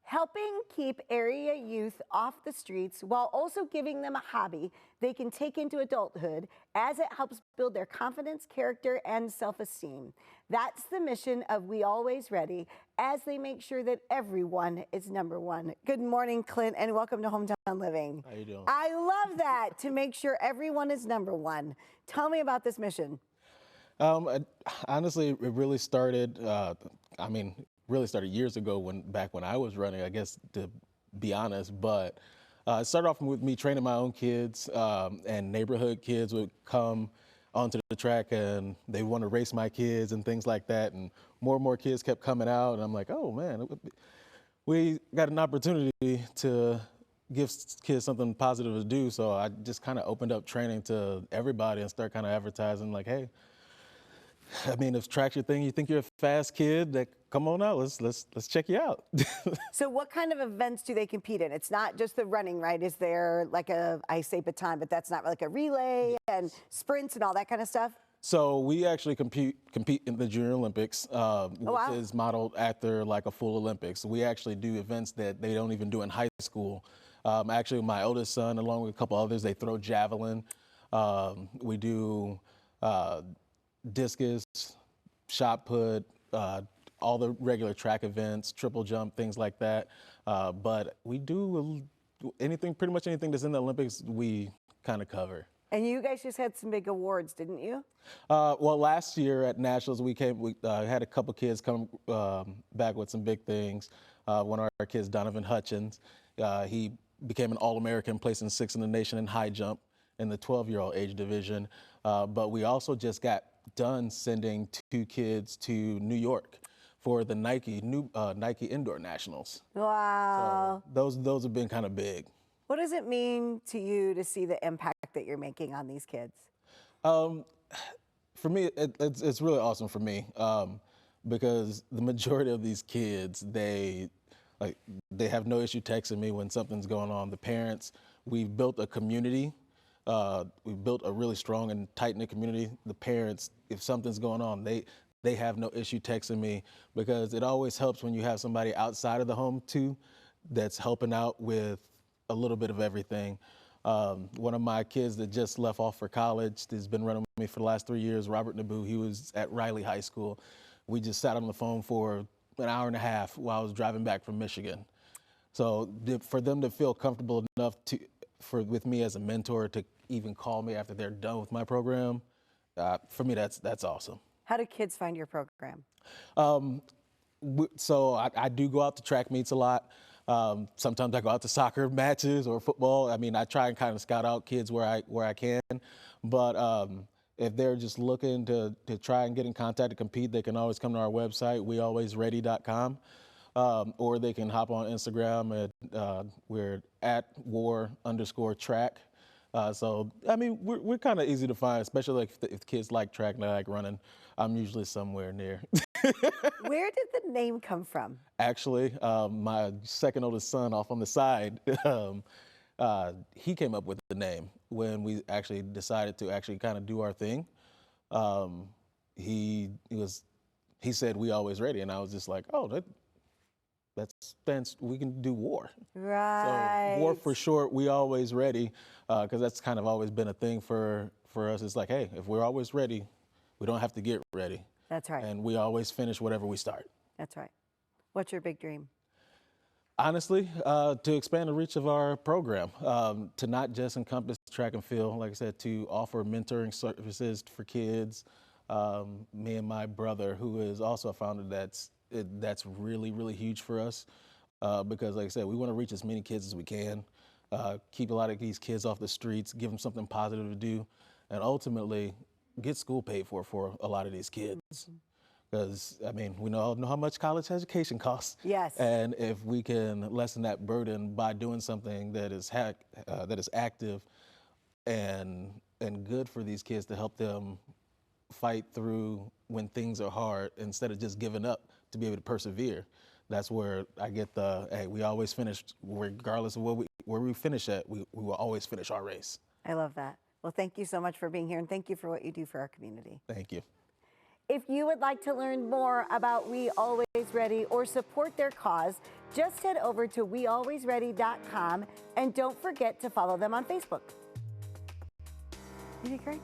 helping keep area youth off the streets while also giving them a hobby they can take into adulthood as it helps build their confidence, character, and self-esteem. That's the mission of We Always Ready as they make sure that everyone is number one. Good morning, Clint, and welcome to Hometown Living. How you doing? I love that, to make sure everyone is number one. Tell me about this mission. Honestly, it really started, really started years ago back when I was running, I guess, to be honest. But it started off with me training my own kids, and neighborhood kids would come onto the track and they want to race my kids and things like that. And more kids kept coming out, and I'm like, oh man, we got an opportunity to give kids something positive to do. So I just kind of opened up training to everybody and start kind of advertising like, hey, I mean, if track's your thing, you think you're a fast kid, that come on out, let's check you out. So what kind of events do they compete in? It's not just the running, right? Is there like I say baton, but that's not like a relay and sprints and all that kind of stuff? So we actually compete in the Junior Olympics, wow. which is modeled after like a full Olympics. We actually do events that they don't even do in high school. Actually, my oldest son, along with a couple others, they throw javelin. We do discus, shot put, all the regular track events, triple jump, things like that. But we do pretty much anything that's in the Olympics, we kind of cover. And you guys just had some big awards, didn't you? Well, last year at Nationals, we had a couple kids come back with some big things. One of our kids, Donovan Hutchins, he became an All-American, placing 6th in the nation in high jump in the 12-year-old age division. But we also just got done sending 2 kids to New York for the Nike Indoor Nationals. Wow. So those have been kind of big. What does it mean to you to see the impact that you're making on these kids? For me, it's really awesome for me, because the majority of these kids, they have no issue texting me when something's going on. The parents, we've built a community. We've built a really strong and tight-knit community. The parents, if something's going on, they have no issue texting me, because it always helps when you have somebody outside of the home too that's helping out with a little bit of everything. One of my kids that just left off for college, has been running with me for the last 3 years, Robert Naboo, he was at Riley High School. We just sat on the phone for an hour and a half while I was driving back from Michigan. So for them to feel comfortable enough with me as a mentor to even call me after they're done with my program, for me, that's awesome. How do kids find your program? So I do go out to track meets a lot. Sometimes I go out to soccer matches or football. I mean, I try and kind of scout out kids where I can. But if they're just looking to try and get in contact to compete, they can always come to our website, wealwaysready.com. Or they can hop on Instagram at we're at @war_track. So I mean, we're kind of easy to find, especially like if kids like track and I like running. I'm usually somewhere near. Where did the name come from? Actually, my second oldest son, off on the side, he came up with the name when we actually decided to actually kind of do our thing. He said, "We Always Ready," and I was just like, "Oh, we can do war." Right. So war for short, we always ready, because that's kind of always been a thing for us. It's like, hey, if we're always ready, we don't have to get ready. That's right. And we always finish whatever we start. That's right. What's your big dream? Honestly, to expand the reach of our program, to not just encompass track and field, like I said, to offer mentoring services for kids. Me and my brother, who is also a founder, that's really, really huge for us, because like I said, we want to reach as many kids as we can, keep a lot of these kids off the streets, give them something positive to do, and ultimately get school paid for a lot of these kids. Because, I mean, we all know how much college education costs. Yes. And if we can lessen that burden by doing something that is active and good for these kids, to help them fight through when things are hard instead of just giving up, to be able to persevere. That's where I get hey, we always finish, regardless of where we finish at, we will always finish our race. I love that. Well, thank you so much for being here, and thank you for what you do for our community. Thank you. If you would like to learn more about We Always Ready or support their cause, just head over to wealwaysready.com and don't forget to follow them on Facebook. You did great.